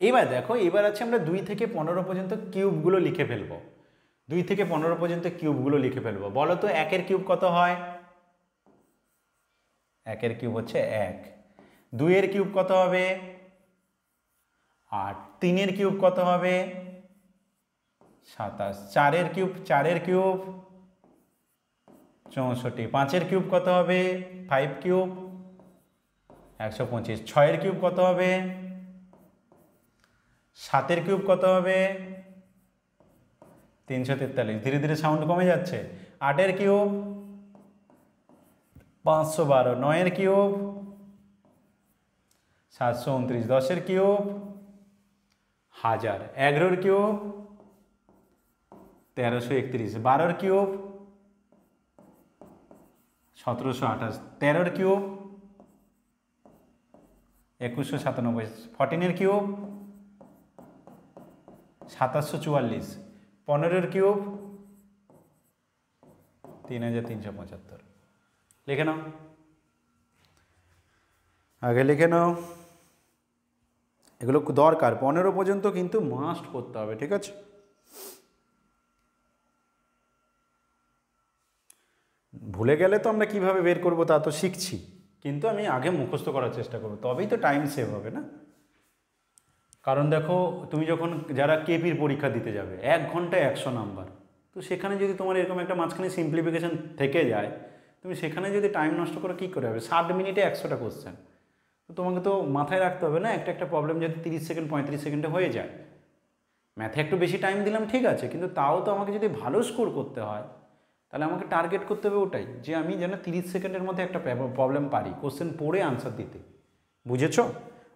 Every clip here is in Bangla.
এবার দেখো, এবার আছে আমরা 2 থেকে 15 পর্যন্ত কিউবগুলো লিখে ফেলবো। 2 থেকে 15 পর্যন্ত কিউবগুলো লিখে ফেলবো। বলো তো 1 এর কিউব কত হয়? 1 এর কিউব হচ্ছে 1। 2 এর কিউব কত হবে? 8। 3 এর কিউব কত হবে? 27। 4 এর কিউব 64। 5 এর কিউব কত হবে? 5 কিউব 125। 6 এর কিউব কত হবে? 7 এর কিউব কত হবে? 343। ধীরে ধীরে সাউন্ড কমে যাচ্ছে। 8 এর কিউব 512। 9 এর কিউব 729। 10 এর কিউব 1000। 11 এর কিউব 1331। 12 এর কিউব 1728। 13 এর কিউব 2197। 14 এর কিউব 2744। 15 এর কিউব 3375। লিখে নাও, আগে লিখে নাও। এগুলো দরকার, 15 পর্যন্ত কিন্তু মাস্ট করতে হবে, ঠিক আছে? ভুলে গেলে তো আমরা কিভাবে বের করব তা তো শিখছি, কিন্তু আমি আগে মুখস্থ করার চেষ্টা করব, তবেই তো টাইম সেভ হবে না? কারণ দেখো, তুমি যখন যারা কেপির পরীক্ষা দিতে যাবে 1 ঘন্টায় 100 নাম্বার, তো সেখানে যদি তোমার এরকম একটা মাঝখানে সিম্পলিফিকেশন থেকে যায়, তুমি সেখানে যদি টাইম নষ্ট করে কী করে হবে? 60 মিনিটে 100টা কোশ্চেন, তো তোমাকে তো মাথায় রাখতে হবে না একটা একটা প্রবলেম যদি 30 সেকেন্ড 35 সেকেন্ডে হয়ে যায়। ম্যাথে একটু বেশি টাইম দিলাম ঠিক আছে, কিন্তু তাও তো আমাকে যদি ভালো স্কোর করতে হয় তাহলে আমাকে টার্গেট করতে হবে ওটাই, যে আমি যেন 30 সেকেন্ডের মধ্যে একটা প্রবলেম পারি কোশ্চেন পড়ে আনসার দিতে। বুঝেছ?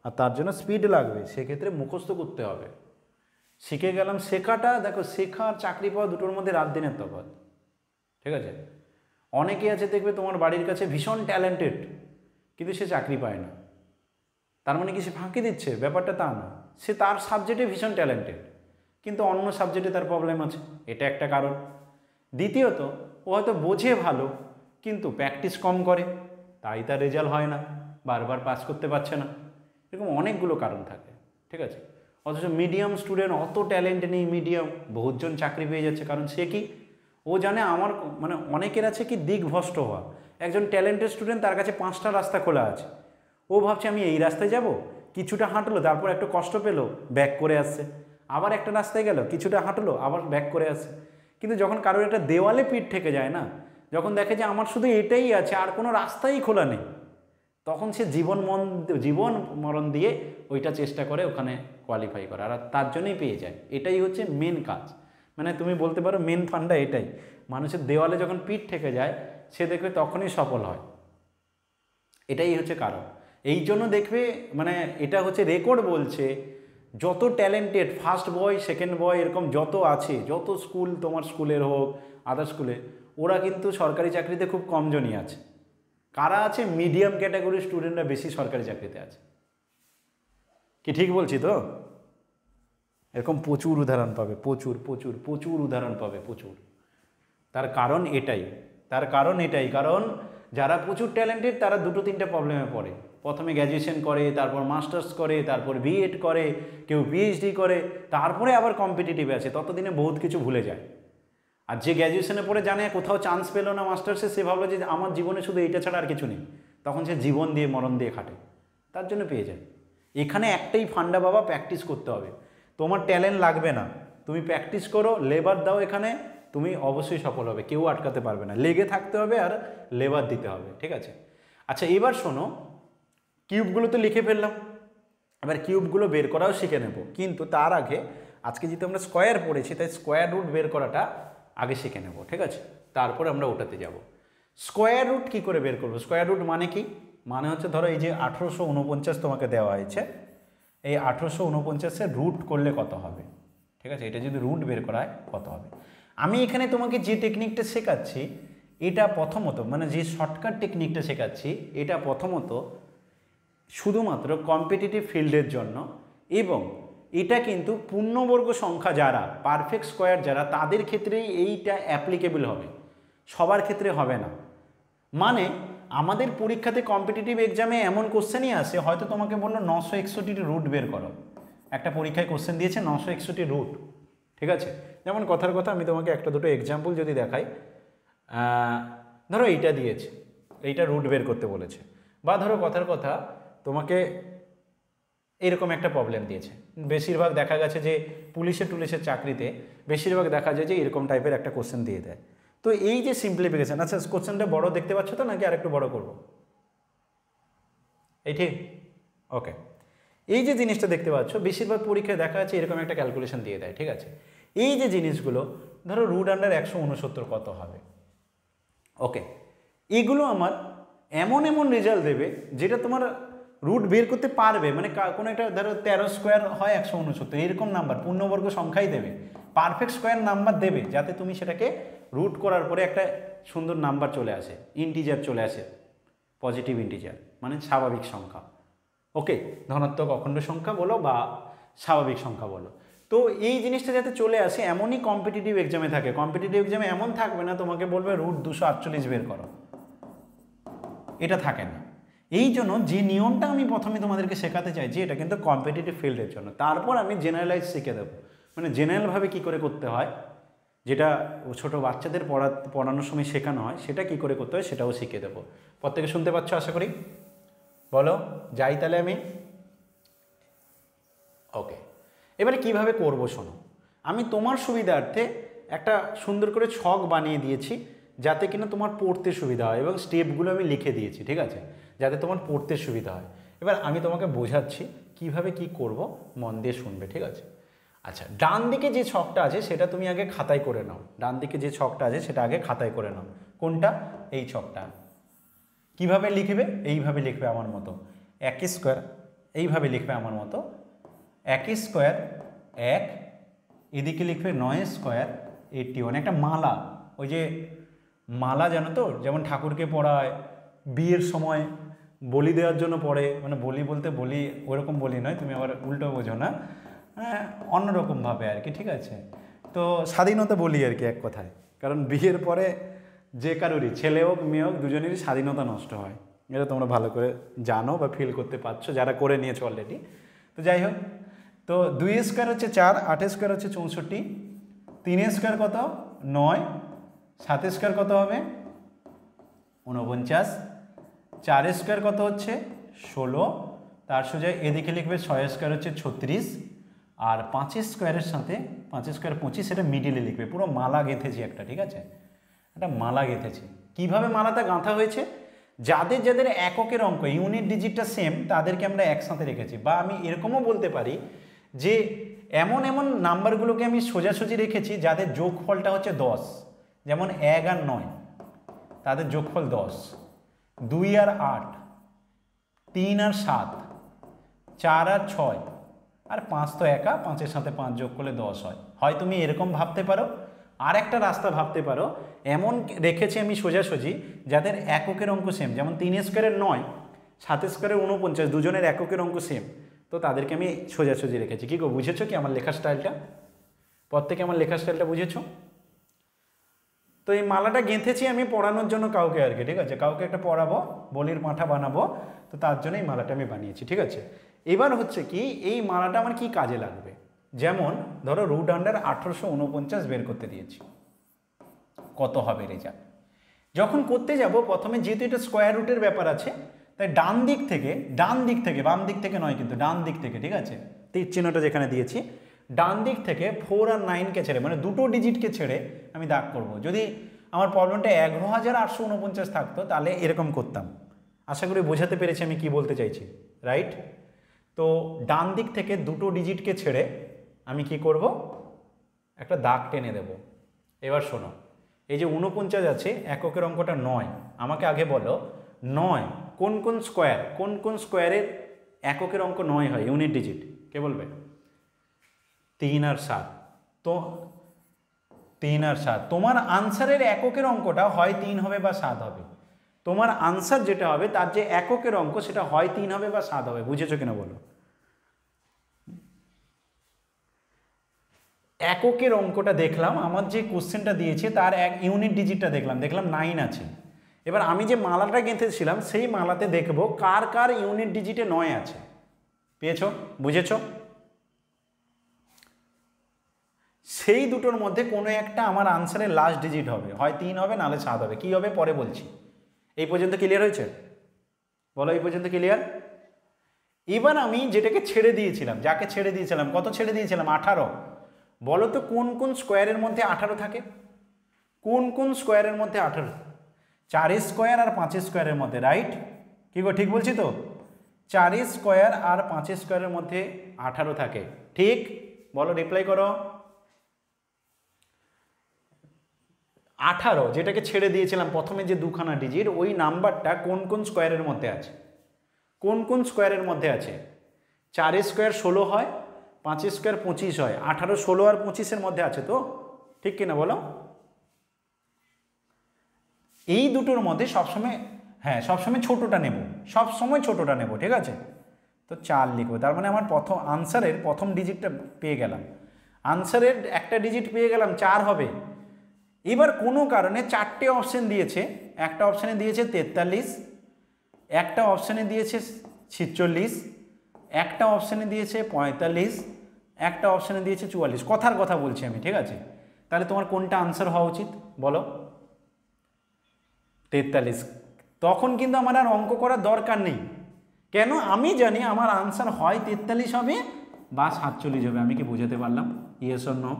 আর তার জন্য স্পিড লাগবে, সেক্ষেত্রে মুখস্থ করতে হবে। শিখে গেলাম, শেখাটা দেখো, শেখা আর চাকরি পাওয়া দুটোর মধ্যে রাত দিনের তফাৎ, ঠিক আছে? অনেকে আছে দেখবে তোমার বাড়ির কাছে ভীষণ ট্যালেন্টেড, কিন্তু সে চাকরি পায় না। তার মানে কি সে ফাঁকি দিচ্ছে? ব্যাপারটা তা না, সে তার সাবজেক্টে ভীষণ ট্যালেন্টেড, কিন্তু অন্য সাবজেক্টে তার প্রবলেম আছে, এটা একটা কারণ। দ্বিতীয়ত, ও হয়তো বোঝে ভালো কিন্তু প্র্যাকটিস কম করে, তাই তার রেজাল্ট হয় না, বারবার পাস করতে পারছে না। এরকম অনেকগুলো কারণ থাকে, ঠিক আছে? অথচ মিডিয়াম স্টুডেন্ট অত ট্যালেন্ট নেই, মিডিয়াম বহুতজন চাকরি পেয়ে যাচ্ছে, কারণ সে কি, ও জানে আমার মানে অনেকের আছে কি দিকভ্রষ্ট হওয়া। একজন ট্যালেন্টেড স্টুডেন্ট, তার কাছে 5টা রাস্তা খোলা আছে, ও ভাবছে আমি এই রাস্তায় যাব, কিছুটা হাঁটলো, তারপর একটু কষ্ট পেলো, ব্যাক করে আসছে, আবার একটা রাস্তায় গেল, কিছুটা হাঁটলো, আবার ব্যাক করে আসছে। কিন্তু যখন কারোর একটা দেওয়ালে পিঠ থেকে যায় না, যখন দেখে যে আমার শুধু এটাই আছে আর কোনো রাস্তাই খোলা নেই, তখন সে জীবন মরণ দিয়ে ওইটা চেষ্টা করে ওখানে কোয়ালিফাই করা, আর তার জন্যই পেয়ে যায়। এটাই হচ্ছে মেন কাজ, মানে তুমি বলতে পারো মেন ফান্ডা এটাই। মানুষের দেওয়ালে যখন পিঠ থেকে যায়, সে দেখবে তখনই সফল হয়, এটাই হচ্ছে কারণ। এই জন্য দেখবে, মানে এটা হচ্ছে রেকর্ড বলছে, যত talented first boy second boy এরকম যত আছে, যত স্কুল, তোমার স্কুলের হোক আদার স্কুলে, ওরা কিন্তু সরকারি চাকরিতে খুব কমজনই আছে। কারা আছে? মিডিয়াম ক্যাটাগরির স্টুডেন্টরা বেশি সরকারি চাকরিতে আছে। কি ঠিক বলছি তো? এরকম প্রচুর উদাহরণ পাবে, প্রচুর প্রচুর প্রচুর উদাহরণ পাবে, প্রচুর। তার কারণ এটাই, কারণ যারা প্রচুর ট্যালেন্টেড তারা 2-3টে প্রবলেমে পড়ে। প্রথমে গ্র্যাজুয়েশন করে, তারপর মাস্টার্স করে, তারপর বিএড করে, কেউ পিএইচডি করে, তারপরে আবার কম্পিটিটিভে আছে, ততদিনে বহুত কিছু ভুলে যায়। আর যে গ্র্যাজুয়েশনে পড়ে জানে কোথাও চান্স পেলো না মাস্টার্সে, সে ভাবলো যে আমার জীবনে শুধু এইটা ছাড়া আর কিছু নেই, তখন সে জীবন দিয়ে মরণ দিয়ে খাটে, তার জন্য পেয়ে যায়। এখানে একটাই ফান্ডা বাবা, প্র্যাকটিস করতে হবে। তোমার ট্যালেন্ট লাগবে না, তুমি প্র্যাকটিস করো, লেবার দাও, এখানে তুমি অবশ্যই সফল হবে, কেউ আটকাতে পারবে না। লেগে থাকতে হবে আর লেবার দিতে হবে, ঠিক আছে? আচ্ছা, এবার শোনো, কিউবগুলো তো লিখে ফেললাম, এবার কিউবগুলো বের করাও শিখে নেব, কিন্তু তার আগে আজকে যেহেতু আমরা স্কোয়ার পড়েছি, তাই স্কোয়ার রুট বের করাটা আগে শিখে নেব, ঠিক আছে? তারপরে আমরা ওটাতে যাব। স্কোয়ার রুট কী করে বের করবো? স্কোয়ার রুট মানে কি? মানে হচ্ছে ধরো এই যে 1849 তোমাকে দেওয়া হয়েছে, এই 1849-এর রুট করলে কত হবে, ঠিক আছে? এটা যদি রুট বের করা হয় কত হবে? আমি এখানে তোমাকে যে টেকনিকটা শেখাচ্ছি, এটা প্রথমত, মানে যে শর্টকাট টেকনিকটা শেখাচ্ছি, এটা প্রথমত শুধুমাত্র কম্পিটিটিভ ফিল্ডের জন্য, এবং এটা কিন্তু পূর্ণবর্গ সংখ্যা যারা, পারফেক্ট স্কোয়ার যারা, তাদের ক্ষেত্রেই এইটা অ্যাপ্লিকেবল হবে, সবার ক্ষেত্রে হবে না। মানে আমাদের পরীক্ষাতে কম্পিটিটিভ এক্সামে এমন কোশ্চেনই আসে, হয়তো তোমাকে বললো 961 রুট বের করো, একটা পরীক্ষায় কোশ্চেন দিয়েছে 961 রুট, ঠিক আছে। যেমন কথার কথা আমি তোমাকে একটা দুটো এক্সাম্পল যদি দেখাই, ধরো এইটা দিয়েছে, এইটা রুট বের করতে বলেছে, বা ধরো কথার কথা তোমাকে এরকম একটা প্রবলেম দিয়েছে। বেশিরভাগ দেখা গেছে যে পুলিশের চাকরিতে বেশিরভাগ দেখা যায় যে এরকম টাইপের একটা কোশ্চেন দিয়ে দেয়। তো এই যে সিম্পলিফিকেশন, আচ্ছা কোশ্চেনটা বড় দেখতে পাচ্ছ তো নাকি আরেকটু বড় করব? এই ঠিক, ওকে। এই যে জিনিসটা দেখতে পাচ্ছ বেশিরভাগ পরীক্ষায় দেখা যাচ্ছে এরকম একটা ক্যালকুলেশন দিয়ে দেয়, ঠিক আছে। এই যে জিনিসগুলো ধরো রুট আন্ডার 169 কত হবে, ওকে, এগুলো আমার এমন এমন রেজাল্ট দেবে যেটা তোমার রুট বের করতে পারবে, মানে কোনো একটা ধরো 13 স্কোয়ার হয় 169, এরকম নাম্বার পূর্ণবর্গ সংখ্যাই দেবে, পারফেক্ট স্কোয়ার নাম্বার দেবে, যাতে তুমি সেটাকে রুট করার পরে একটা সুন্দর নাম্বার চলে আসে, ইন্টিজার চলে আসে, পজিটিভ ইন্টিজার মানে স্বাভাবিক সংখ্যা, ওকে, ধনাত্মক অখণ্ড সংখ্যা বলো বা স্বাভাবিক সংখ্যা বলো। তো এই জিনিসটা যাতে চলে আসে এমনই কম্পিটিটিভ এক্সামে থাকে। কম্পিটিটিভ এক্সামে এমন থাকবে না তোমাকে বলবে রুট 248 বের করো, এটা থাকে না। এই জন্য যে নিয়মটা আমি প্রথমে তোমাদেরকে শেখাতে চাইছি এটা কিন্তু কম্পিটিটিভ ফিল্ডের জন্য, তারপর আমি জেনারেলাইজ শিখে দেবো, মানে জেনারেলভাবে কী করে করতে হয়, যেটা ছোট বাচ্চাদের পড়ানোর সময় শেখানো হয় সেটা কী করে করতে হয় সেটাও শিখে দেবো। প্রত্যেকে শুনতে পাচ্ছ আশা করি, বলো যাই তাহলে আমি, ওকে। এবারে কিভাবে করব শোনো, আমি তোমার সুবিধার্থে একটা সুন্দর করে ছক বানিয়ে দিয়েছি যাতে কিনা তোমার পড়তে সুবিধা হয়, এবং স্টেপগুলো আমি লিখে দিয়েছি, ঠিক আছে, যাতে তোমার পড়তে সুবিধা হয়। এবার আমি তোমাকে বোঝাচ্ছি কিভাবে কি করব, মন দিয়ে শুনবে, ঠিক আছে। আচ্ছা, ডান দিকে যে ছকটা আছে সেটা তুমি আগে খাতায় করে নাও, ডান দিকে যে ছকটা আছে সেটা আগে খাতায় করে নাও। কোনটা? এই ছকটা। কিভাবে লিখবে? এইভাবে লিখবে আমার মতো, 1 স্কোয়ার, এইভাবে লিখবে আমার মতো, 1 স্কোয়ার 1, এদিকে লিখবে 9 স্কোয়ার 81, একটা মালা, ওই যে মালা জানো তো, যেমন ঠাকুরকে পড়ায় বিয়ের সময় বলি দেওয়ার জন্য পড়ে, মানে বলি বলতে বলি ওরকম বলি নয়, তুমি আবার উল্টো বোঝো না, হ্যাঁ অন্যরকমভাবে আর কি, ঠিক আছে। তো স্বাধীনতা বলি আর কি এক কথায়, কারণ বিয়ের পরে যে কারোরই ছেলে হোক মেয়ে হোক দুজনেরই স্বাধীনতা নষ্ট হয়, এটা তোমরা ভালো করে জানো বা ফিল করতে পারছো যারা করে নিয়েছো অলরেডি। তো যাই হোক, তো 2 স্কোয়ার হচ্ছে 4, 8 স্কোয়ার হচ্ছে 64, 3 স্কোয়ার কত 9, 7 স্কোয়ার কত হবে 49, 4 স্কোয়ার কত হচ্ছে 16, তার সোজা এদিকে লিখবে 6 স্কোয়ার হচ্ছে 36, আর 5 স্কোয়ারের সাথে 5 স্কোয়ার 25, এটা মিডিলে লিখবে, পুরো মালা গেঁথেছি একটা, ঠিক আছে, একটা মালা গেঁথেছি। কিভাবে মালাটা গাঁথা হয়েছে? যাদের যাদের এককের অঙ্ক ইউনিট ডিজিটটা সেম তাদেরকে আমরা একসাথে রেখেছি, বা আমি এরকমও বলতে পারি যে এমন এমন নাম্বারগুলোকে আমি সোজাসুজি রেখেছি যাদের যোগফলটা হচ্ছে 10, যেমন 1 আর 9 তাদের যোগফল 10, 2 আর 8, 3 আর 7, 4 আর 6, আর 5 তো একা, 5-এর সাথে 5 যোগ করলে 10 হয়। হয় তুমি এরকম ভাবতে পারো, আর একটা রাস্তা ভাবতে পারো, এমন রেখেছি আমি সোজাসুজি যাদের এককের অঙ্ক সেম, যেমন 3 স্কোয়ারের 9, 7 স্কোয়ারের 49, দুজনের এককের অঙ্ক সেম, তো তাদেরকে আমি সোজাসুজি রেখেছি। কী গো, বুঝেছো কি আমার লেখার স্টাইলটা? প্রত্যেকে আমার লেখার স্টাইলটা বুঝেছো? তো এই মালাটা গেঁথেছি আমি পড়ানোর জন্য কাউকে আর কি, ঠিক আছে, কাউকে একটা পড়াবো, বলির পাঁঠা বানাবো, তো তার জন্য এই মালাটা আমি বানিয়েছি, ঠিক আছে। এবার হচ্ছে কি এই মালাটা আমার কি কাজে লাগবে, যেমন ধরো রুট আন্ডার 1849 বের করতে দিয়েছি, কত হবে রেজাল্ট। যখন করতে যাব প্রথমে যেহেতু এটা স্কোয়ার রুটের ব্যাপার আছে, তাই ডান দিক থেকে বাম দিক থেকে নয় কিন্তু ডান দিক থেকে, ঠিক আছে, তীর চিহ্নটা যেখানে দিয়েছি ডান দিক থেকে 4 আর 9কে ছেড়ে, মানে দুটো ডিজিটকে ছেড়ে আমি দাগ করব। যদি আমার প্রবলেমটা 11,849 থাকতো তাহলে এরকম করতাম। আশা করি বোঝাতে পেরেছি আমি কি বলতে চাইছি, রাইট? তো ডান দিক থেকে দুটো ডিজিটকে ছেড়ে আমি কি করব, একটা দাগ টেনে দেব। এবার শোনো, এই যে 49 আছে, এককের অঙ্কটা 9, আমাকে আগে বলো 9 কোন কোন স্কোয়ারের এককের অঙ্ক 9 হয়, ইউনিট ডিজিট, কে বলবে? 3 আর 7, তো 3 আর 7, তোমার আনসারের এককের অঙ্কটা হয় 3 হবে বা 7 হবে, তোমার আনসার যেটা হবে তার যে এককের অঙ্ক সেটা হয় 3 হবে বা 7 হবে, বুঝেছো কিনা বলো? এককের অঙ্কটা দেখলাম, আমার যে কোশ্চেনটা দিয়েছে তার এক ইউনিট ডিজিটটা দেখলাম 9 আছে। এবার আমি যে মালাটা গেঁথেছিলাম সেই মালাতে দেখব কার কার ইউনিট ডিজিটে 9 আছে, পেয়েছো? বুঝেছো? সেই দুটোর মধ্যে কোনো একটা আমার আনসারের লাস্ট ডিজিট হবে, হয় 3 হবে নাহলে 7 হবে। কী হবে পরে বলছি। এই পর্যন্ত ক্লিয়ার হয়েছে? বলো এই পর্যন্ত ক্লিয়ার? এবার আমি যেটাকে ছেড়ে দিয়েছিলাম, যাকে ছেড়ে দিয়েছিলাম, কত ছেড়ে দিয়েছিলাম? 18। বলো তো কোন কোন স্কোয়ারের মধ্যে 18 থাকে? কোন কোন স্কোয়ারের মধ্যে 18? 4 স্কোয়ার আর 5 স্কোয়ারের মধ্যে, রাইট? কি গো ঠিক বলছি তো? 4 স্কোয়ার আর 5 স্কোয়ারের মধ্যে 18 থাকে, ঠিক? বলো, রিপ্লাই করো। 18 যেটাকে ছেড়ে দিয়েছিলাম প্রথমে যে দুখানা ডিজিট, ওই নাম্বারটা কোন কোন স্কোয়ারের মধ্যে আছে? কোন কোন স্কোয়ারের মধ্যে আছে? 4 স্কোয়ার 16 হয়, 5 স্কোয়ার 25 হয়, 18 16 আর 25-এর মধ্যে আছে তো, ঠিক কিনা বলো? এই দুটোর মধ্যে সবসময়, হ্যাঁ সবসময় ছোটোটা নেব, সবসময় ছোটোটা নেব, ঠিক আছে? তো 4 লিখবো। তার মানে আমার প্রথম আনসারের প্রথম ডিজিটটা পেয়ে গেলাম, আনসারের একটা ডিজিট পেয়ে গেলাম, 4 হবে। এবার কোনো কারণে 4টে অপশান দিয়েছে, একটা অপশানে দিয়েছে 43, একটা অপশানে দিয়েছে 46, একটা অপশানে দিয়েছে 45, একটা অপশানে দিয়েছে 44। কথার কথা বলছি আমি, ঠিক আছে? তাহলে তোমার কোনটা আনসার হওয়া উচিত বলো? 43। তখন কিন্তু আমার আর অঙ্ক করার দরকার নেই। কেন? আমি জানি আমার আনসার হয় 43 হবে বা 47 হবে। আমি কি বোঝাতে পারলাম? Yes or no?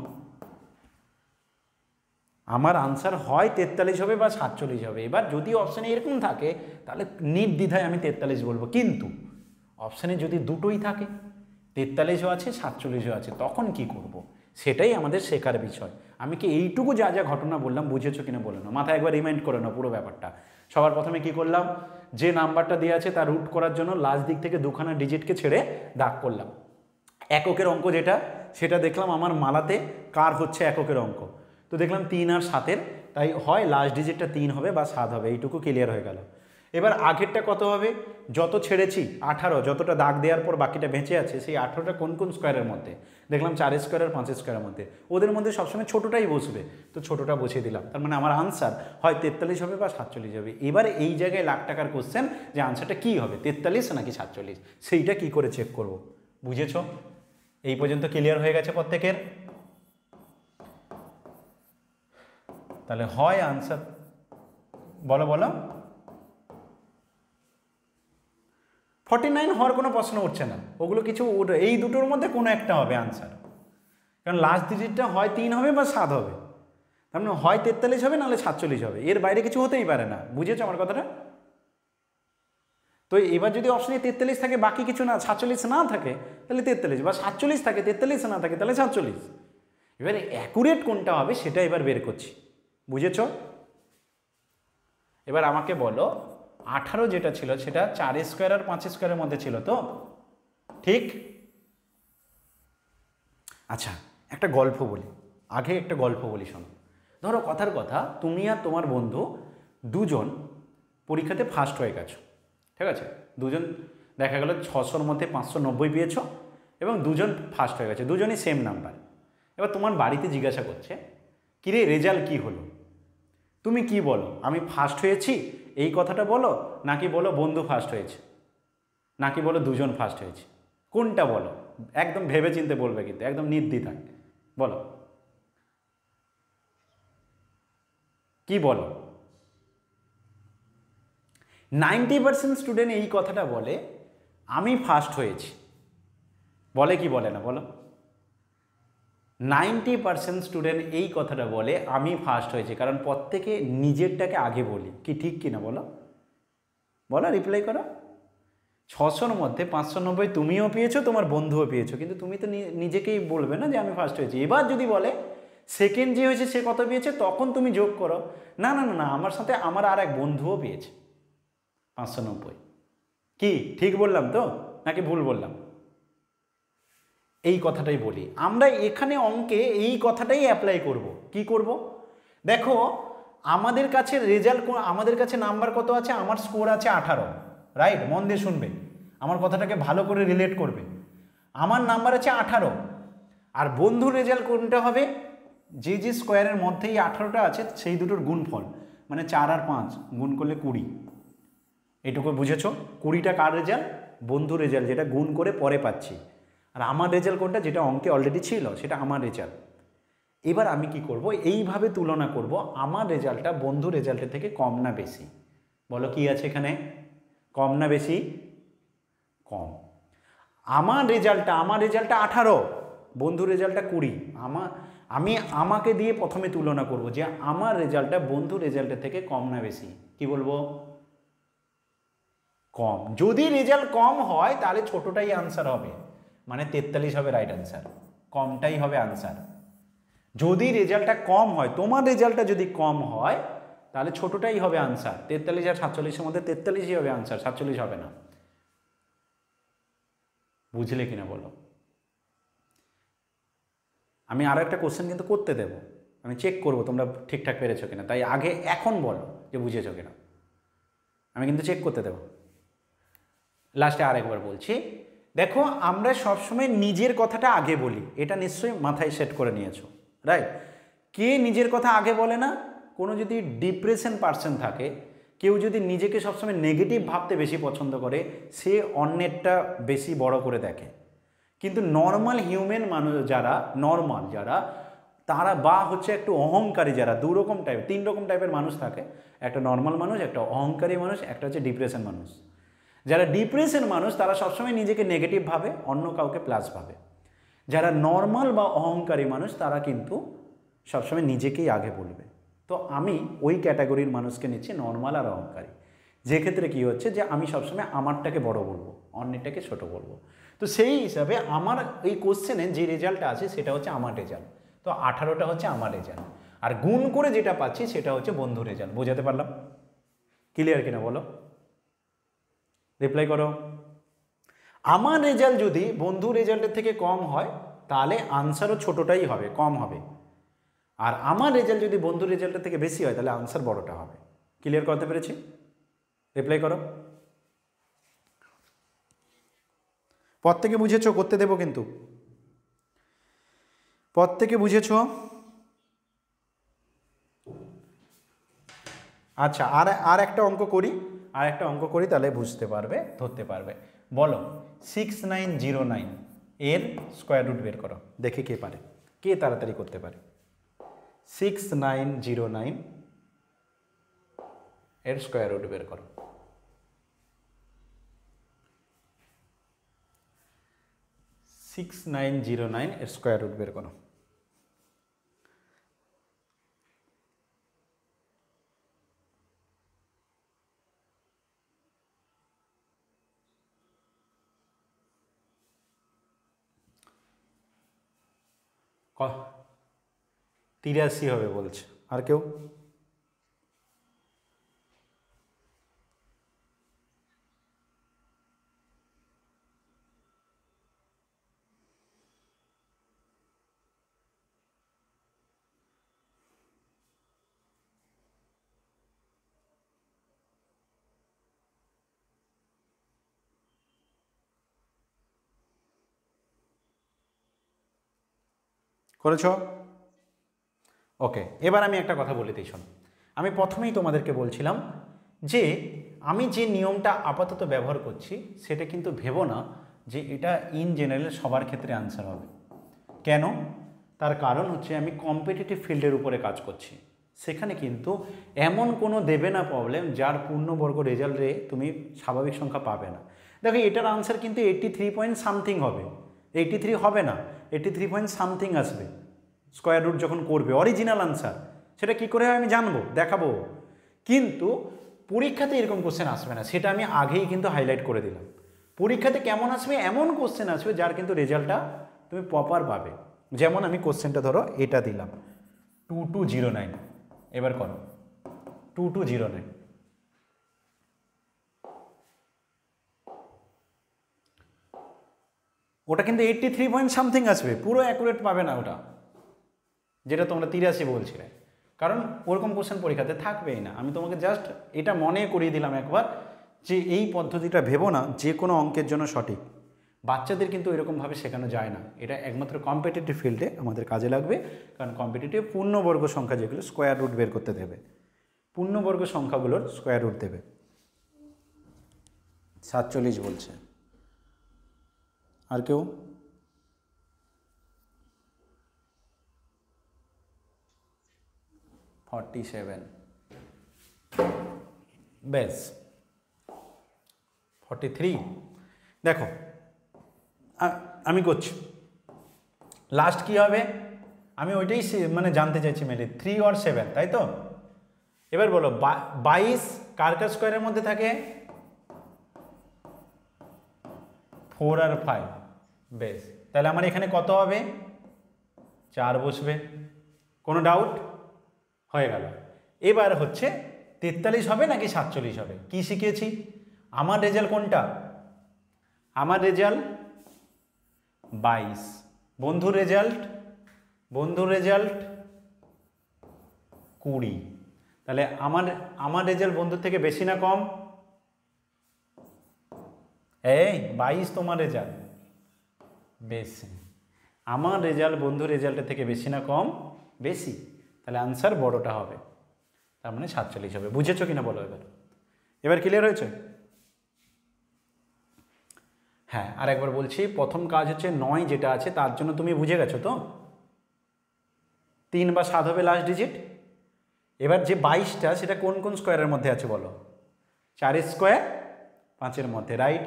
আমার আনসার হয় 43 হবে বা 47 হবে। এবার যদি অপশানে এরকম থাকে তাহলে নির্দ্বিধায় আমি 43 বলবো, কিন্তু অপশানে যদি দুটোই থাকে, 43ও আছে 47ও আছে, তখন কি করব? সেটাই আমাদের শেখার বিষয়। আমি কি এইটুকু যা যা ঘটনা বললাম বুঝেছো কিনা বলে না, মাথায় একবার রিমাইন্ড করে নাও পুরো ব্যাপারটা। সবার প্রথমে কি করলাম? যে নাম্বারটা দেওয়া আছে তার রুট করার জন্য লাস্ট দিক থেকে দুখানা ডিজিটকে ছেড়ে দাগ করলাম। এককের অঙ্ক যেটা, সেটা দেখলাম আমার মালাতে কার হচ্ছে এককের অঙ্ক, তো দেখলাম 3 আর 7-এর, তাই হয় লাস্ট ডিজিটটা 3 হবে বা 7 হবে। এইটুকু ক্লিয়ার হয়ে গেল। এবার আগেরটা কত হবে? যত ছেড়েছি 18, যতটা দাগ দেওয়ার পর বাকিটা বেঁচে আছে, সেই 18টা কোন কোন স্কোয়ারের মধ্যে? দেখলাম 4 স্কোয়ার আর 5 স্কোয়ারের মধ্যে। ওদের মধ্যে সবসময় ছোটোটাই বসবে, তো ছোটোটা বসিয়ে দিলাম। তার মানে আমার আনসার হয় 43 হবে বা 47 হবে। এবারে এই জায়গায় লাখ টাকার কোশ্চেন যে আনসারটা কী হবে, 43 নাকি 47, সেইটা কি করে চেক করব? বুঝেছো? এই পর্যন্ত ক্লিয়ার হয়ে গেছে প্রত্যেকের? তাহলে হয় আনসার, বলো বলো। 49 হওয়ার কোনো প্রশ্ন উঠছে না, ওগুলো কিছু, এই দুটোর মধ্যে কোনো একটা হবে আনসার। কারণ লাস্ট ডিজিটটা হয় 3 হবে বা 7 হবে, তার মানে হয় 43 হবে নাহলে 47 হবে, এর বাইরে কিছু হতেই পারে না। বুঝেছো আমার কথাটা? তো এবার যদি অপশনে 43 থাকে, বাকি কিছু না, 47 না থাকে, তাহলে 43, বা 47 থাকে 43 না থাকে তাহলে 47। এবারে অ্যাকুরেট কোনটা হবে সেটা এবার বের করছি। বুঝেছো? এবার আমাকে বলো, 18 যেটা ছিল সেটা 4 স্কোয়ার আর 5 স্কোয়ারের মধ্যে ছিল তো, ঠিক? আচ্ছা, একটা গল্প বলি, আগে একটা গল্প বলি শোনো। ধরো কথার কথা, তুমি আর তোমার বন্ধু দুজন পরীক্ষাতে ফার্স্ট হয়ে গেছো, ঠিক আছে? দুজন দেখা গেল 600-র মধ্যে 590 পেয়েছো এবং দুজন ফার্স্ট হয়ে গেছে, দুজনই সেম নাম্বার। এবার তোমার বাড়িতে জিজ্ঞাসা করছে, কিরে রেজাল্ট কি হলো? তুমি কি বলো? আমি ফার্স্ট হয়েছি এই কথাটা বলো, নাকি বলো বন্ধু ফার্স্ট হয়েছে, নাকি বলো দুজন ফার্স্ট হয়েছে? কোনটা বলো? একদম ভেবে চিন্তে বলবে, কিন্তু একদম নির্দ্বিধায় বলো, কি বলো? 90% স্টুডেন্ট এই কথাটা বলে, আমি ফার্স্ট হয়েছি। বলে কি বলে না বলো? 90% স্টুডেন্ট এই কথাটা বলে, আমি ফার্স্ট হয়েছি, কারণ প্রত্যেকে নিজেরটাকে আগে বলি। কি ঠিক কিনা বলো? বলো, রিপ্লাই করো। 600-র মধ্যে 590 তুমিও পেয়েছো, তোমার বন্ধুও পেয়েছো, কিন্তু তুমি তো নিজেকেই বলবে না যে আমি ফার্স্ট হয়েছি। এবার যদি বলে সেকেন্ড যে হয়েছে সে কত পেয়েছে, তখন তুমি যোগ করো, না না না না, আমার সাথে আমার আর এক বন্ধুও পেয়েছে 590। কি ঠিক বললাম তো, নাকি ভুল বললাম? এই কথাটাই বলি আমরা এখানে অঙ্কে, এই কথাটাই অ্যাপ্লাই করব। কি করব? দেখো, আমাদের কাছে রেজাল্ট, আমাদের কাছে নাম্বার কত আছে? আমার স্কোর আছে 18, রাইট? মন দিয়ে শুনবে, আমার কথাটাকে ভালো করে রিলেট করবে। আমার নাম্বার আছে 18, আর বন্ধুর রেজাল্ট কোনটা হবে? যে যে স্কোয়ারের মধ্যেই 18টা আছে সেই দুটোর গুণফল, মানে 4 আর 5 গুণ করলে 20। এটুকু বুঝেছো? 20টা কার রেজাল্ট? বন্ধুর রেজাল্ট, যেটা গুণ করে পরে পাচ্ছি। আর আমার রেজাল্ট কোনটা? যেটা অঙ্কে অলরেডি ছিল, সেটা আমার রেজাল্ট। এবার আমি কি করব, এইভাবে তুলনা করব আমার রেজাল্টটা বন্ধু রেজাল্টের থেকে কম না বেশি। বলো কি আছে এখানে, কম না বেশি? কম। আমার রেজাল্টটা 18, বন্ধু রেজাল্টটা 20। আমি আমাকে দিয়ে প্রথমে তুলনা করব যে আমার রেজাল্টটা বন্ধু রেজাল্টের থেকে কম না বেশি। কি বলবো? কম। যদি রেজাল্ট কম হয় তাহলে ছোটটাই আনসার হবে, মানে 43 হবে রাইট আনসার, কমটাই হবে আনসার। যদি রেজাল্টটা কম হয়, তোমার রেজাল্টটা যদি কম হয় তাহলে ছোটটাই হবে আনসার। 43 আর 47-এর মধ্যে 43ই হবে আনসার, 47 হবে না। বুঝলে কিনা বলো? আমি আরও একটা কোশ্চেন কিন্তু করতে দেব, আমি চেক করব তোমরা ঠিকঠাক পেরেছো কিনা, তাই আগে এখন বলো যে বুঝেছো কিনা, আমি কিন্তু চেক করতে দেব। লাস্টে আরেকবার বলছি, দেখো আমরা সবসময় নিজের কথাটা আগে বলি, এটা নিশ্চয়ই মাথায় সেট করে নিয়েছো, রাইট? কে নিজের কথা আগে বলে না? কোনো যদি ডিপ্রেশন পার্সন থাকে, কেউ যদি নিজেকে সবসময় নেগেটিভ ভাবতে বেশি পছন্দ করে, সে অন্যেরটা বেশি বড় করে দেখে। কিন্তু নর্মাল হিউম্যান মানুষ যারা, নর্মাল যারা, তারা বা হচ্ছে একটু অহংকারী যারা, 2 রকম টাইপ 3 রকম টাইপের মানুষ থাকে, একটা নর্মাল মানুষ, একটা অহংকারী মানুষ, একটা হচ্ছে ডিপ্রেশন মানুষ। যারা ডিপ্রেশন মানুষ তারা সবসময় নিজেকে নেগেটিভ ভাবে, অন্য কাউকে প্লাস ভাবে। যারা নর্মাল বা অহংকারী মানুষ তারা কিন্তু সবসময় নিজেকেই আগে বলবে। তো আমি ওই ক্যাটাগরির মানুষকে নিচ্ছি, নর্মাল আর অহংকারী। যে ক্ষেত্রে কী হচ্ছে যে আমি সবসময় আমারটাকে বড় বলবো, অন্যটাকে ছোট বলবো। তো সেই হিসাবে আমার এই কোশ্চেনে যে রেজাল্টটা আছে সেটা হচ্ছে আমার রেজাল্ট। তো 18টা হচ্ছে আমার রেজাল্ট, আর গুণ করে যেটা পাচ্ছি সেটা হচ্ছে বন্ধু রেজাল্ট। বোঝাতে পারলাম? ক্লিয়ার কিনা বলো? রিপ্লাই করো। আমার রেজাল্ট যদি বন্ধু রেজাল্টের থেকে কম হয় তাহলে আনসারও ছোটটাই হবে, কম হবে। আর আমার রেজাল্ট যদি বন্ধু রেজাল্টের থেকে বেশি হয় তাহলে আনসার বড়টা হবে। ক্লিয়ার করতে পেরেছি? রিপ্লাই করো। প্রত্যেকে বুঝেছো? করতে দেবো কিন্তু। প্রত্যেকে বুঝেছো? আচ্ছা, আর একটা অঙ্ক করি, তাহলে বুঝতে পারবে, ধরতে পারবে। বলো 6909 এর স্কোয়ার রুট বের করো, দেখে কে পারে, কে তাড়াতাড়ি করতে পারে। 6909 এর স্কোয়ার রুট বের করো। 6909 এর স্কোয়ার রুট বের করো। ক 83 হবে বলছে। আর কেউ? করেছ? ওকে, এবার আমি একটা কথা বলে দিই, শোনো। আমি প্রথমেই তোমাদেরকে বলছিলাম যে আমি যে নিয়মটা আপাতত ব্যবহার করছি সেটা কিন্তু ভেবো না যে এটা ইন জেনারেল সবার ক্ষেত্রে আনসার হবে। কেন? তার কারণ হচ্ছে আমি কম্পিটিটিভ ফিল্ডের উপরে কাজ করছি। সেখানে কিন্তু এমন কোনো দেবে না প্রবলেম যার পূর্ণবর্গ রেজাল্টে তুমি স্বাভাবিক সংখ্যা পাবে না। দেখো এটার আনসার কিন্তু 83 পয়েন্ট সামথিং হবে, 83 হবে না, 83 পয়েন্ট সামথিং আসবে স্কোয়ার রুট যখন করবে। অরিজিনাল আনসার সেটা কি করে হয় আমি জানবো, দেখাবো। কিন্তু পরীক্ষাতে এরকম কোশ্চেন আসবে না, সেটা আমি আগেই কিন্তু হাইলাইট করে দিলাম। পরীক্ষাতে কেমন আসবে? এমন কোশ্চেন আসবে যার কিন্তু রেজাল্টটা তুমি প্রপার পাবে। যেমন আমি কোশ্চেনটা ধরো এটা দিলাম 2209, এবার করো 2209। ওটা কিন্তু 83 পয়েন্ট সামথিং আসবে, পুরো অ্যাকুরেট পাবে না ওটা, যেটা তোমরা 83 বলছিলে, কারণ ওরকম কোশ্চেন পরীক্ষাতে থাকবেই না। আমি তোমাকে জাস্ট এটা মনে করিয়ে দিলাম একবার যে এই পদ্ধতিটা ভেবো না যে কোনো অঙ্কের জন্য সঠিক। বাচ্চাদের কিন্তু এরকমভাবে শেখানো যায় না, এটা একমাত্র কম্পিটিটিভ ফিল্ডে আমাদের কাজে লাগবে। কারণ কম্পিটিটিভ পূর্ণবর্গ সংখ্যা যেগুলো স্কোয়ার রুট বের করতে দেবে, পূর্ণবর্গ সংখ্যাগুলোর স্কোয়ার রুট দেবে। 47 বলছে। আর কেউ? 47, বেশ 43। দেখো আমি করছি, লাস্ট কি হবে আমি ওইটাই মানে জানতে চাইছি মেরে 3 আর 7, তাই তো? এবার বলো 22 কার কার স্কোয়ারের মধ্যে থাকে? 4 আর 5। বেশ, তাহলে আমার এখানে কত হবে? 4 বসবে। কোনো ডাউট? হয়ে গেল। এবার হচ্ছে 43 হবে নাকি 47 হবে? কি শিখেছি? আমার রেজাল্ট কোনটা? আমার রেজাল্ট 22। বন্ধুর রেজাল্ট 20। তাহলে আমার রেজাল্ট বন্ধুর থেকে বেশি না কম? এই 22 তোমার রেজাল্ট বেশি। আমার রেজাল্ট বন্ধুর রেজাল্টের থেকে বেশি না কম? বেশি। তাহলে আনসার বড়টা হবে, তার মানে 47 হবে। বুঝেছো কিনা বলো এবার ক্লিয়ার হয়েছে? হ্যাঁ, আর একবার বলছি, প্রথম কাজ হচ্ছে 9 যেটা আছে তার জন্য তুমি বুঝে গেছো তো? 3 বা 7 হবে লাস্ট ডিজিট। এবার যে 22টা সেটা কোন কোন স্কোয়ারের মধ্যে আছে বলো? 4 স্কোয়ার 5-এর মধ্যে, রাইট।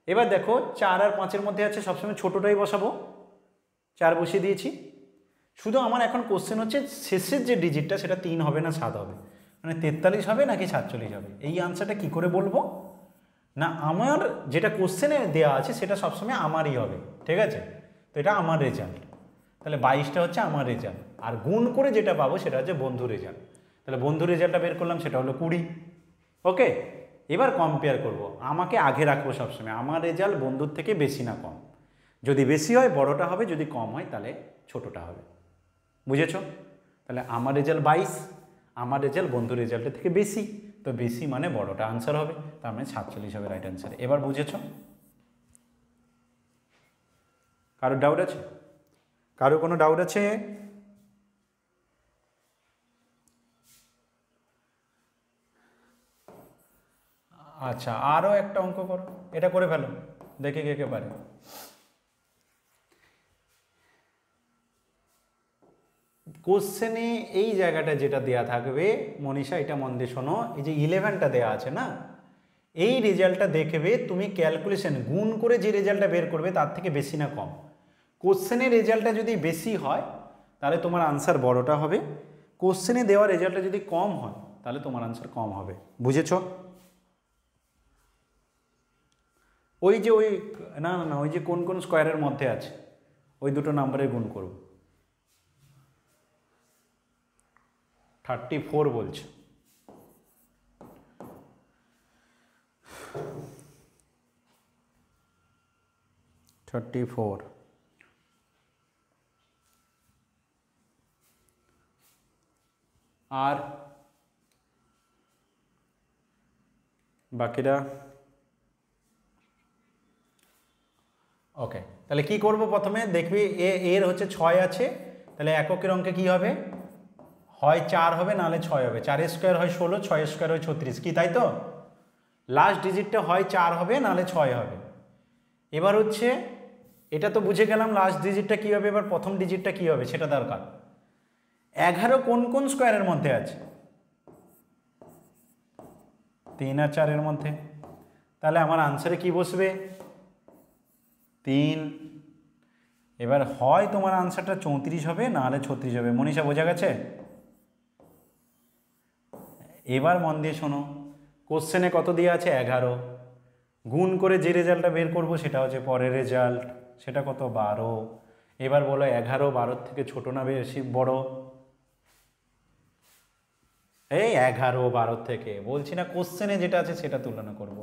এবার দেখো 4 আর 5-এর মধ্যে আছে, সবসময় ছোটোটাই বসাবো, 4 বসিয়ে দিয়েছি। শুধু আমার এখন কোশ্চেন হচ্ছে শেষের যে ডিজিটটা সেটা 3 হবে না 7 হবে, মানে 43 হবে নাকি 47 হবে। এই আনসারটা কি করে বলবো? না, আমার যেটা কোশ্চেনে দেওয়া আছে সেটা সবসময় আমারই হবে, ঠিক আছে? তো এটা আমার রেজাল্ট, তাহলে 22টা হচ্ছে আমার রেজাল্ট, আর গুণ করে যেটা পাবো সেটা হচ্ছে বন্ধু রেজাল্ট। তাহলে বন্ধু রেজাল্টটা বের করলাম, সেটা হলো 20। ওকে, এবার কম্পেয়ার করব, আমাকে আগে রাখবো সবসময়, আমার রেজাল্ট বন্ধুর থেকে বেশি না কম। যদি বেশি হয় বড়টা হবে, যদি কম হয় তাহলে ছোটটা হবে। বুঝেছ? তাহলে আমার রেজাল্ট 22, আমার রেজাল্ট বন্ধুর রেজাল্টের থেকে বেশি, তো বেশি মানে বড়টা আনসার হবে, তার মানে 47 হবে রাইট আনসার। এবার বুঝেছ? কারোর ডাউট আছে? কারো কোনো ডাউট আছে? আচ্ছা, আরও একটা অঙ্ক করো, এটা করে ফেলো, দেখে কে কে পারে। কোশ্চেনে এই জায়গাটা যেটা দেয়া থাকবে মনীষা, এটা মন দিয়ে শোনো, এই যে 11টা দেয়া আছে না, এই রেজাল্টটা দেখবে তুমি ক্যালকুলেশন গুণ করে যে রেজাল্টটা বের করবে তার থেকে বেশি না কম। কোশ্চেনের রেজাল্টটা যদি বেশি হয় তাহলে তোমার আনসার বড়টা হবে, কোশ্চেনে দেওয়া রেজাল্টটা যদি কম হয় তাহলে তোমার আনসার কম হবে। বুঝেছ? ওই যে না না না ওই যে কোন কোন স্কোয়ারের মধ্যে আছে ওই দুটো নাম্বারে গুণ করব। 34 বলছে। আর বাকিরা ওকে, তাহলে কি করব? প্রথমে দেখবি এর হচ্ছে 6 আছে, তাহলে এককের অঙ্কে কি হবে? হয় 4 হবে নাহলে 6 হবে। 4 স্কোয়ার হয় 16, 6 স্কোয়ার হয় 36, কি তাই তো? লাস্ট ডিজিটটা হয় 4 হবে নাহলে 6 হবে। এবার হচ্ছে এটা তো বুঝে গেলাম লাস্ট ডিজিটটা কী হবে, এবার প্রথম ডিজিটটা কী হবে সেটা দরকার। 11 কোন কোন স্কোয়ারের মধ্যে আছে? 3 আর 4-এর মধ্যে। তাহলে আমার আনসারে কি বসবে? 3। এবার হয় তোমার আনসারটা 34 হবে নাহলে 36 হবে। মনীষা বোঝা গেছে? এবার মন দিয়ে শোনো, কোশ্চেনে কত দিয়ে আছে? 11। গুণ করে যে রেজাল্টটা বের করব সেটা হচ্ছে পরের রেজাল্ট, সেটা কত? 12। এবার বলো 11 12 থেকে ছোট না বেশি বড়? এই 11 12 থেকে বলছি না, কোশ্চেনে যেটা আছে সেটা তুলনা করব।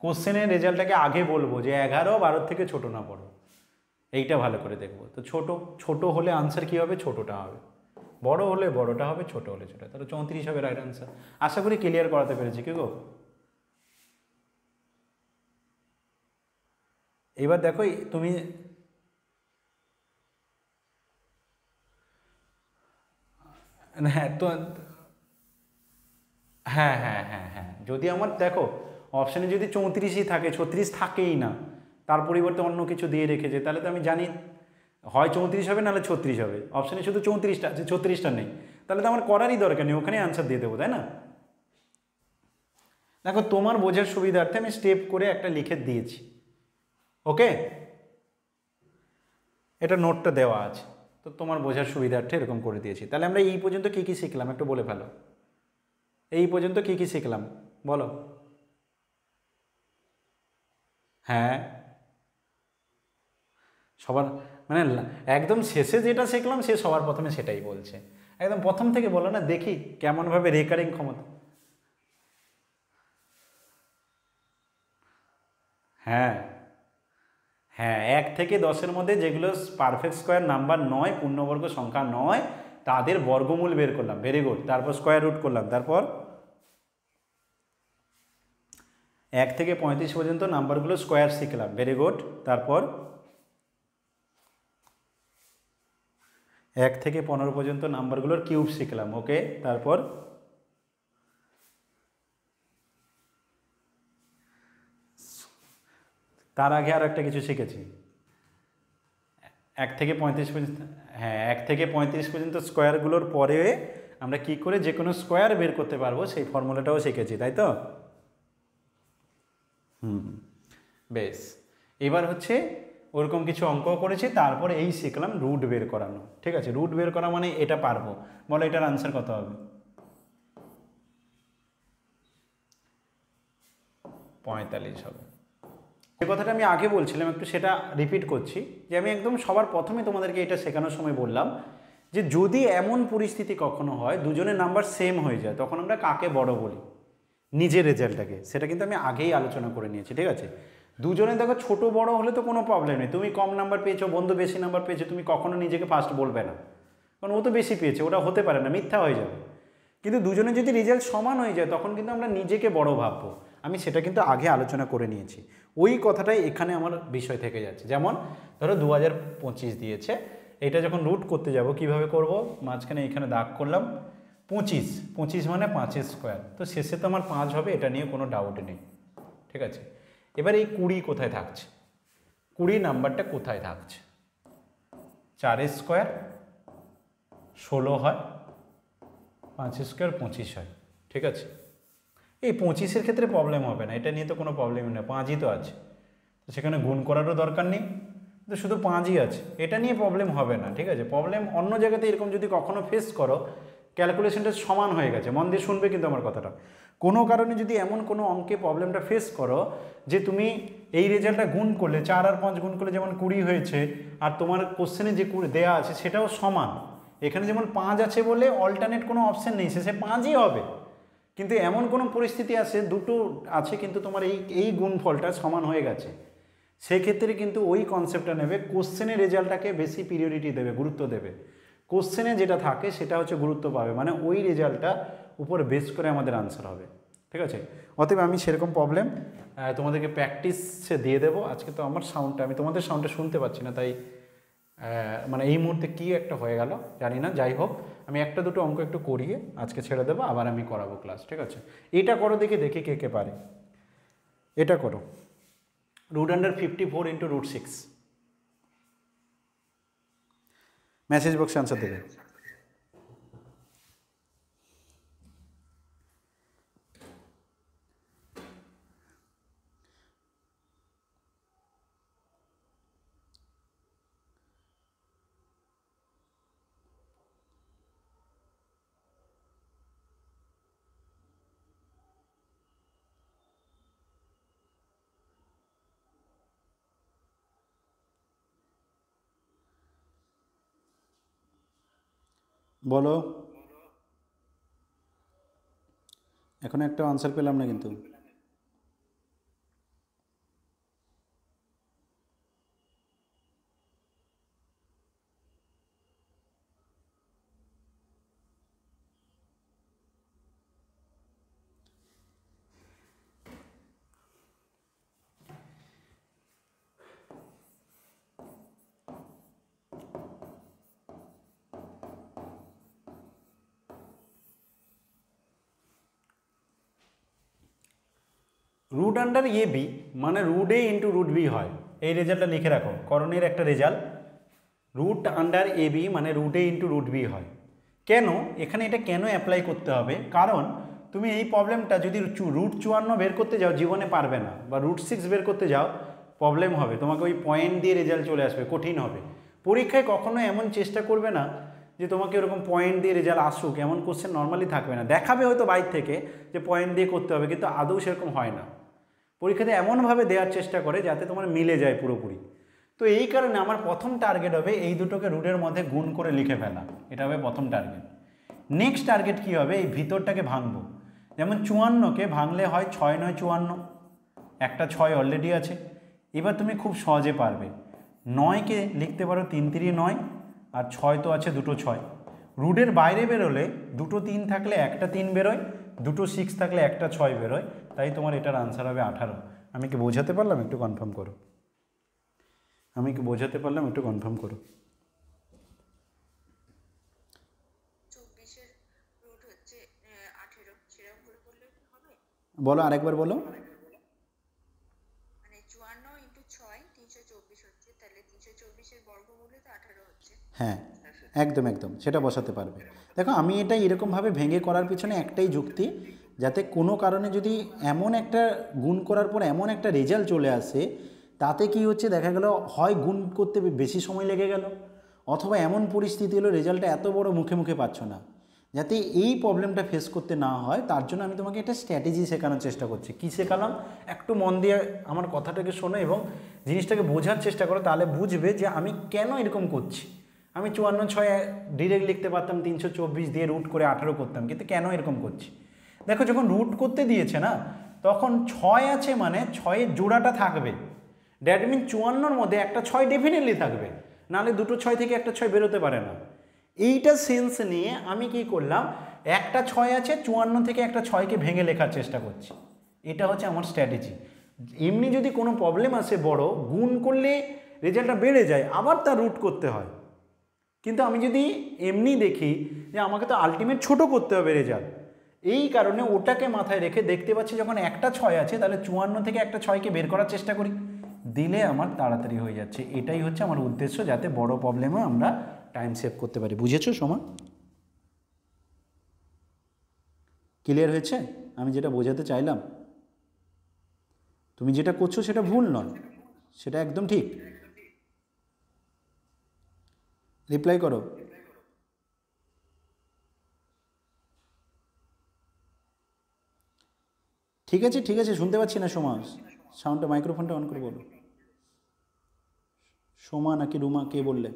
কোশ্চেনের রেজাল্টটাকে আগে বলবো যে 11 12 থেকে ছোট না বড়, এইটা ভালো করে দেখবো। তো ছোট হলে আনসার কি হবে? ছোটটা হবে। বড় হলে বড়টা হবে, ছোট হলে ছোট। তাহলে 34 হবে রাইট আনসার। আশা করি ক্লিয়ার করাতে পেরেছি কি গো? এবার দেখো তুমি হ্যাঁ তো হ্যাঁ হ্যাঁ হ্যাঁ হ্যাঁ যদি আমার দেখো অপশানে যদি 34ই থাকে, 36 থাকেই না, তার পরিবর্তে অন্য কিছু দিয়ে রেখেছে, তাহলে তো আমি জানি হয় 34 হবে নাহলে 36 হবে। অপশানে শুধু 34টা আছে, 36টা নেই, তাহলে তো আমার করারই দরকার নেই, ওখানে আনসার দিয়ে দেবো, তাই না? দেখো তোমার বোঝার সুবিধার্থে আমি স্টেপ করে একটা লিখে দিয়েছি, ওকে? এটা নোটটা দেওয়া আছে, তো তোমার বোঝার সুবিধার্থে এরকম করে দিয়েছি। তাহলে আমরা এই পর্যন্ত কী কী শিখলাম একটু বলে ফেলো। এই পর্যন্ত কী কী শিখলাম বলো। হ্যাঁ, সবার মানে একদম শেষে যেটা শিখলাম সে সবার প্রথমে সেটাই বলছে, একদম প্রথম থেকে বলো না, দেখি কেমনভাবে রেকারিং ক্ষমতা। হ্যাঁ হ্যাঁ, 1 থেকে 10-এর মধ্যে যেগুলো পারফেক্ট স্কোয়ার নাম্বার নয়, পূর্ণবর্গ সংখ্যা নয়, তাদের বর্গমূল বের করলাম, ভেরি গুড। তারপর স্কোয়ার রুট করলাম, তারপর 1 থেকে 35 পর্যন্ত নাম্বারগুলো স্কোয়ার শিখলাম, ভেরি গুড। তারপর 1 থেকে 15 পর্যন্ত নাম্বারগুলোর কিউব শিখলাম, ওকে। তারপর তার আগে আর একটা কিছু শিখেছি, 1 থেকে 35 পর্যন্ত, হ্যাঁ 1 থেকে 35 পর্যন্ত স্কোয়ারগুলোর পরে আমরা কি করে যে কোনো স্কোয়ার বের করতে পারবো সেই ফর্মুলাটাও শিখেছি, তাই তো? বেশ, এবার হচ্ছে ওরকম কিছু অঙ্ক করেছি, তারপর এই শিখলাম রুট বের করানো, ঠিক আছে? রুট বের করা মানে এটা পারবো, বলো এটার আনসার কত হবে? 45 হবে। যে কথাটা আমি আগে বলছিলাম একটু সেটা রিপিট করছি, যে আমি একদম সবার প্রথমে তোমাদেরকে এটা শেখানোর সময় বললাম যে যদি এমন পরিস্থিতি কখনো হয় দুজনের নাম্বার সেম হয়ে যায়, তখন আমরা কাকে বড় বলি? নিজের রেজাল্টটাকে। সেটা কিন্তু আমি আগেই আলোচনা করে নিয়েছি, ঠিক আছে? দুজনে দেখো ছোট বড় হলে তো কোনো প্রবলেম নেই, তুমি কম নাম্বার পেয়েছো, বন্ধু বেশি নাম্বার পেয়েছো, তুমি কখনো নিজেকে ফার্স্ট বলবে না, কারণ ও তো বেশি পেয়েছে, ওটা হতে পারে না, মিথ্যা হয়ে যাবে। কিন্তু দুজনে যদি রেজাল্ট সমান হয়ে যায় তখন কিন্তু আমরা নিজেকে বড় ভাববো, আমি সেটা কিন্তু আগে আলোচনা করে নিয়েছি। ওই কথাটাই এখানে আমার বিষয় থেকে যাচ্ছে। যেমন ধরো 2025 দিয়েছে, এটা যখন রুট করতে যাব কিভাবে করব, মাঝখানে এখানে দাগ করলাম 25, 25 মানে 5 স্কোয়ার, তো শেষে তো আমার 5 হবে, এটা নিয়ে কোনো ডাউট নেই, ঠিক আছে? এবার এই 20 কোথায় থাকছে, 20 নাম্বারটা কোথায় থাকছে? 4 স্কোয়ার 16 হয়, 5 স্কোয়ার 25 হয়, ঠিক আছে? এই 25-এর ক্ষেত্রে প্রবলেম হবে না, এটা নিয়ে তো কোনো প্রবলেম নেই, 5ই তো আছে, তো সেখানে গুণ করারও দরকার নেই, তো শুধু 5ই আছে, এটা নিয়ে প্রবলেম হবে না, ঠিক আছে? প্রবলেম অন্য জায়গাতে এরকম যদি কখনো ফেস করো, ক্যালকুলেশনটা সমান হয়ে গেছে, মন দিয়ে শুনবে কিন্তু আমার কথাটা, কোনো কারণে যদি এমন কোনো অঙ্কে প্রবলেমটা ফেস করো যে তুমি এই রেজাল্টটা গুণ করলে, 4 আর 5 গুণ করলে যেমন 20 হয়েছে, আর তোমার কোশ্চেনে যে দেয়া আছে সেটাও সমান, এখানে যেমন 5 আছে বলে অল্টারনেট কোনো অপশান নেই, শেষে 5ই হবে, কিন্তু এমন কোনো পরিস্থিতি আছে দুটো আছে কিন্তু তোমার এই গুণফলটা সমান হয়ে গেছে, সেক্ষেত্রে কিন্তু ওই কনসেপ্টটা নেবে, কোশ্চেনের রেজাল্টটাকে বেশি প্রিয়োরিটি দেবে, গুরুত্ব দেবে, কোশ্চেনে যেটা থাকে সেটা হচ্ছে গুরুত্ব পাবে, মানে ওই রেজাল্টটা উপর বেস করে আমাদের আনসার হবে, ঠিক আছে? অতএব আমি সেরকম প্রবলেম তোমাদেরকে প্র্যাকটিসে দিয়ে দেবো। আজকে তো আমার সাউন্ডটা, আমি তোমাদের সাউন্ডটা শুনতে পাচ্ছি না, তাই মানে এই মুহূর্তে কী একটা হয়ে গেল জানি না, যাই হোক আমি একটা দুটো অঙ্ক একটু করিয়ে আজকে ছেড়ে দেবো, আবার আমি করাবো ক্লাস, ঠিক আছে? এটা করো দেখি, দেখি কে কে পারে। এটা করো, √54 × √6, মেসেজ বক্সে আনসার দেবে। বলো, এখন একটা আনসার পেলাম না কিন্তু। √AB মানে √A × √B হয়, এই রেজাল্টটা লিখে রাখো, করণের একটা রেজাল্ট, √AB মানে √A × √B হয়, কেন এখানে এটা কেন অ্যাপ্লাই করতে হবে, কারণ তুমি এই প্রবলেমটা যদি রুট 54 বের করতে যাও জীবনে পারবে না, বা রুট 6 বের করতে যাও প্রবলেম হবে, তোমাকে ওই পয়েন্ট দিয়ে রেজাল্ট চলে আসবে, কঠিন হবে। পরীক্ষায় কখনো এমন চেষ্টা করবে না যে তোমাকে এরকম পয়েন্ট দিয়ে রেজাল্ট আসুক, এমন কোশ্চেন নর্মালি থাকবে না। দেখাবে হয়তো বাইর থেকে যে পয়েন্ট দিয়ে করতে হবে, কিন্তু আদৌ সেরকম হয় না। পরীক্ষাতে এমনভাবে দেওয়ার চেষ্টা করে যাতে তোমার মিলে যায় পুরোপুরি। তো এই কারণে আমার প্রথম টার্গেট হবে এই দুটোকে রুটের মধ্যে গুণ করে লিখে ফেলা, এটা হবে প্রথম টার্গেট। নেক্সট টার্গেট কী হবে, এই ভিতরটাকে ভাঙবো। যেমন 54কে ভাঙলে হয় 6 9 54, একটা 6 অলরেডি আছে। এবার তুমি খুব সহজে পারবে, 9কে লিখতে পারো 3 3 9, আর 6 তো আছে দুটো 6। রুটের বাইরে বেরোলে দুটো 3 থাকলে একটা 3 বেরোয়, দুটো 6 থাকলে একটা 6 বেরোয়, তাই তোমার এটার আনসার হবে 18। আমি কি বোঝাতে পারলাম? একটু কনফার্ম করো। আমি কি বোঝাতে পারলাম? একটু কনফার্ম করো। 24 এর রুট হচ্ছে 18, সেরকম করে বললে হবে? বলো, আরেকবার বলো। মানে 54 × 6 324 হচ্ছে, তাহলে 324 এর বর্গমূলে তো 18 হচ্ছে। হ্যাঁ, একদম একদম সেটা বসাতে পারবে। দেখো আমি এটা এরকমভাবে ভেঙে করার পিছনে একটাই যুক্তি, যাতে কোনো কারণে যদি এমন একটা গুণ করার পর এমন একটা রেজাল্ট চলে আসে, তাতে কি হচ্ছে দেখা গেল হয় গুণ করতে বেশি সময় লেগে গেল, অথবা এমন পরিস্থিতি হলো রেজাল্টটা এত বড় মুখে মুখে পাচ্ছ না। যাতে এই প্রবলেমটা ফেস করতে না হয় তার জন্য আমি তোমাকে একটা স্ট্র্যাটেজি শেখানোর চেষ্টা করছি। কী শেখালাম একটু মন দিয়ে আমার কথাটাকে শোনো এবং জিনিসটাকে বোঝার চেষ্টা করো, তাহলে বুঝবে যে আমি কেন এরকম করছি। আমি 54 6 ডিরেক্ট লিখতে পারতাম, 324 দিয়ে রুট করে 18 করতাম, কিন্তু কেন এরকম করছি? দেখো যখন রুট করতে দিয়েছে না, তখন 6 আছে মানে 6-এর জোড়াটা থাকবে। দ্যাট মিন 54-র মধ্যে একটা 6 ডেফিনেটলি থাকবে, নাহলে দুটো 6 থেকে একটা 6 বেরোতে পারে না। এইটা সেন্স নিয়ে আমি কি করলাম, একটা 6 আছে 54 থেকে একটা 6কে ভেঙে লেখার চেষ্টা করছি। এটা হচ্ছে আমার স্ট্র্যাটেজি। এমনি যদি কোনো প্রবলেম আসে বড়, গুণ করলে রেজাল্টটা বেড়ে যায়, আবার তার রুট করতে হয়। কিন্তু আমি যদি এমনি দেখি যে আমাকে তো আলটিমেট ছোট করতে হবে রেজাল্ট, এই কারণে ওটাকে মাথায় রেখে দেখতে পাচ্ছি যখন একটা 6 আছে তাহলে 54 থেকে একটা 6কে বের করার চেষ্টা করি, দিলে আমার তাড়াতাড়ি হয়ে যাচ্ছে। এটাই হচ্ছে আমার উদ্দেশ্য, যাতে বড় প্রবলেমে আমরা টাইম সেভ করতে পারি। বুঝেছো সোমা? ক্লিয়ার হয়েছে আমি যেটা বোঝাতে চাইলাম? তুমি যেটা করছো সেটা ভুল নয়, সেটা একদম ঠিক। রিপ্লাই করো। ঠিক আছে ঠিক আছে, শুনতে পাচ্ছি না সোমা, সাউন্ডটা মাইক্রোফোনটা অন করে বলো। সোমা নাকি রুমা, কে বললে?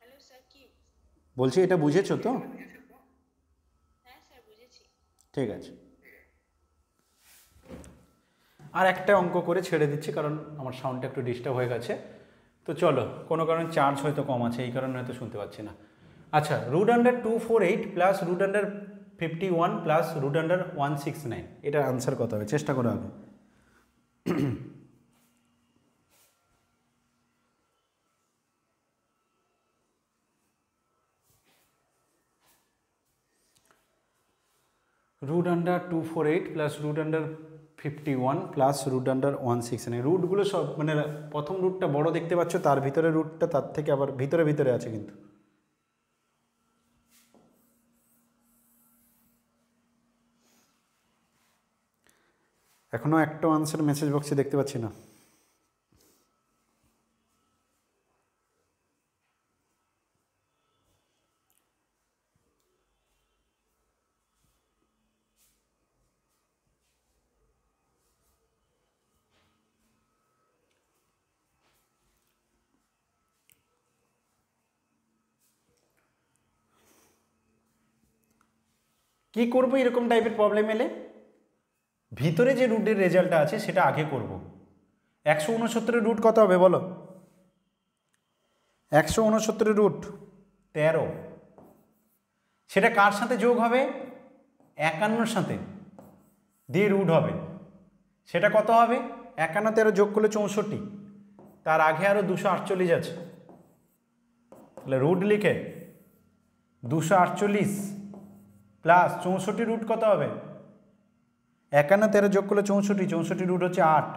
হ্যালো স্যার, কি? বলছি এটা বুঝেছো তো? হ্যাঁ স্যার, বুঝেছি। ঠিক আছে, আর একটা অঙ্ক করে ছেড়ে দিচ্ছি কারণ আমার সাউন্ডটা একটু ডিস্টার্ব হয়ে গেছে। তো চলো, কোনো কারণে চার্জ হয়তো কম আছে, এই কারণে হয়তো শুনতে পাচ্ছি না। আচ্ছা, √248 প্লাস √51 প্লাস √169, এটার আনসার কত হবে চেষ্টা করো আগে। √248 প্লাস √51 প্লাস √169, রুটগুলো সব মানে প্রথম রুটটা বড় দেখতে পাচ্ছ, তার ভিতরে রুটটা তার থেকে আবার ভিতরে ভিতরে আছে, কিন্তু এখনও একটা আনসার মেসেজ বক্সে দেখতে পাচ্ছি না। কি করবো এরকম টাইপের প্রবলেম এলে? ভিতরে যে রুটের রেজাল্টটা আছে সেটা আগে করব। 169 রুট কত হবে বলো? 169 রুট 13, সেটা কার সাথে যোগ হবে? 51 সাথে দিয়ে রুট হবে, সেটা কত হবে? 51 13 যোগ করলে 64, তার আগে আরও 248 আছে, তাহলে রুট লিখে 248 প্লাস 64 রুট কত হবে? 51 13 যোগ করলে 64, 64 রুট হচ্ছে 8,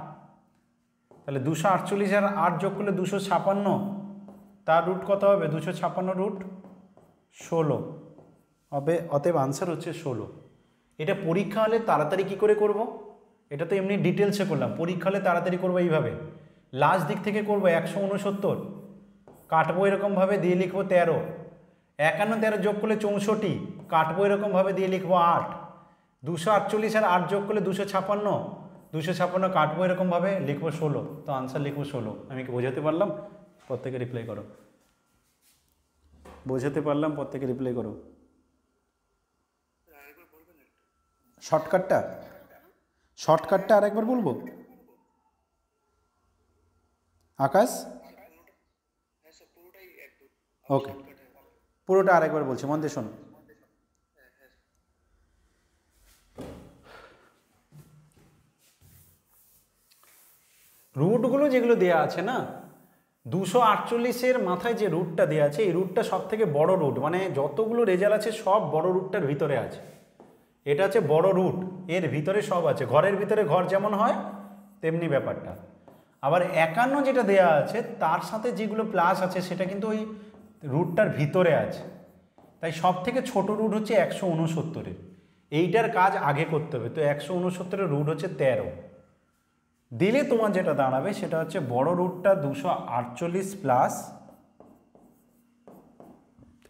তাহলে 248 আর 8 যোগ করলে 256, তার রুট কত হবে? 256 রুট 16 হবে, অতএব আনসার হচ্ছে 16। এটা পরীক্ষা হলে তাড়াতাড়ি কি করে করব? এটা তো এমনি ডিটেলসে করলাম, পরীক্ষা হলে তাড়াতাড়ি করবো এইভাবে, লাস্ট দিক থেকে করবো 169, কাটবো এরকমভাবে, দিয়ে লিখবো 13, 51 13 যোগ করলে 64, কাটবো এরকমভাবে, দিয়ে লিখবো 8, 248 আর 8 যোগ করলে 256, 256 কাটবো এরকমভাবে, লিখবো 16, তো আনসার লিখবো 16। আমি কি বোঝাতে পারলাম? প্রত্যেকে রিপ্লাই করো, বোঝাতে পারলাম? প্রত্যেকে রিপ্লাই করো। শর্টকাটটা আরেকবার বলবো। আকাশ, ওকে, পুরোটা আরেকবার বলছি, মন দিয়ে শোনো। রুটগুলো যেগুলো দেওয়া আছে না, 248-এর মাথায় যে রুটটা দেওয়া আছে, এই রুটটা সব থেকে বড় রুট, মানে যতগুলো রেজাল্ট আছে সব বড় রুটটার ভিতরে আছে। এটা হচ্ছে বড় রুট, এর ভিতরে সব আছে, ঘরের ভিতরে ঘর যেমন হয় তেমনি ব্যাপারটা। আবার 51 যেটা দেয়া আছে তার সাথে যেগুলো প্লাস আছে সেটা কিন্তু ওই রুটটার ভিতরে আছে, তাই সব থেকে ছোট রুট হচ্ছে 169-এর, এইটার কাজ আগে করতে হবে। তো 169-এর রুট হচ্ছে 13, দিলে তোমার যেটা দাঁড়াবে সেটা হচ্ছে বড় রুটটা 248 প্লাস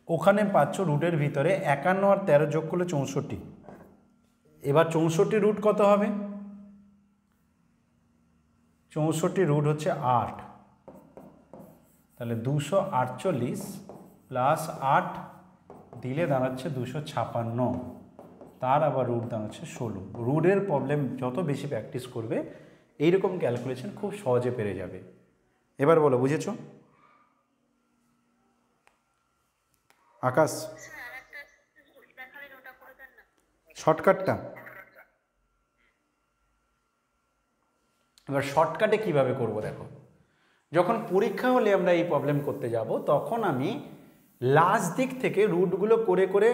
ওখানে পাচ্ছ রুটের ভিতরে 51 আর 13 যোগ করলে 64। এবার 64 রুট কত হবে? 64 রুট হচ্ছে 8, তাহলে 248 প্লাস 8 দিলে দাঁড়াচ্ছে 256, তার আবার রুট দাঁড়াচ্ছে 16। রুটের প্রবলেম যত বেশি প্র্যাকটিস করবে এইরকম ক্যালকুলেশন খুব সহজে পেরে যাবে। এবার বলো, বুঝেছো? আকাশ, শর্টকাটটা এবার শর্টকাটে কিভাবে করব দেখো, যখন পরীক্ষা হলে আমরা এই প্রবলেম করতে যাব তখন আমি লাস্ট দিক থেকে রুটগুলো করে করে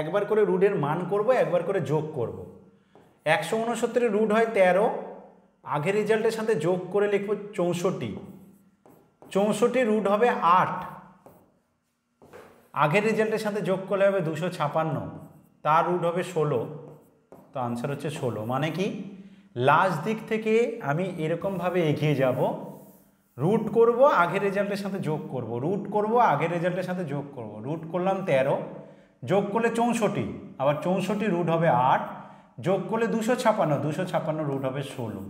একবার করে রুটের মান করব, একবার করে যোগ করব। 169-এর রুট হয় 13, আগের রেজাল্টের সাথে যোগ করে লিখব 64, 64 রুট হবে 8, আগের রেজাল্টের সাথে যোগ করলে হবে 256, তার রুট হবে 16, তো আনসার হচ্ছে 16। মানে কি, লাস্ট দিক থেকে আমি এরকমভাবে এগিয়ে যাব, রুট করব, আগের রেজাল্টের সাথে যোগ করব, রুট করব, আগের রেজাল্টের সাথে যোগ করব, রুট করলাম 13, যোগ করলে 64, আবার 64 রুট হবে 8, যোগ করলে 256, 256 রুট হবে 16।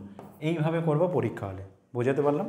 এইভাবে করব পরীক্ষা হলে। বোঝাতে পারলাম?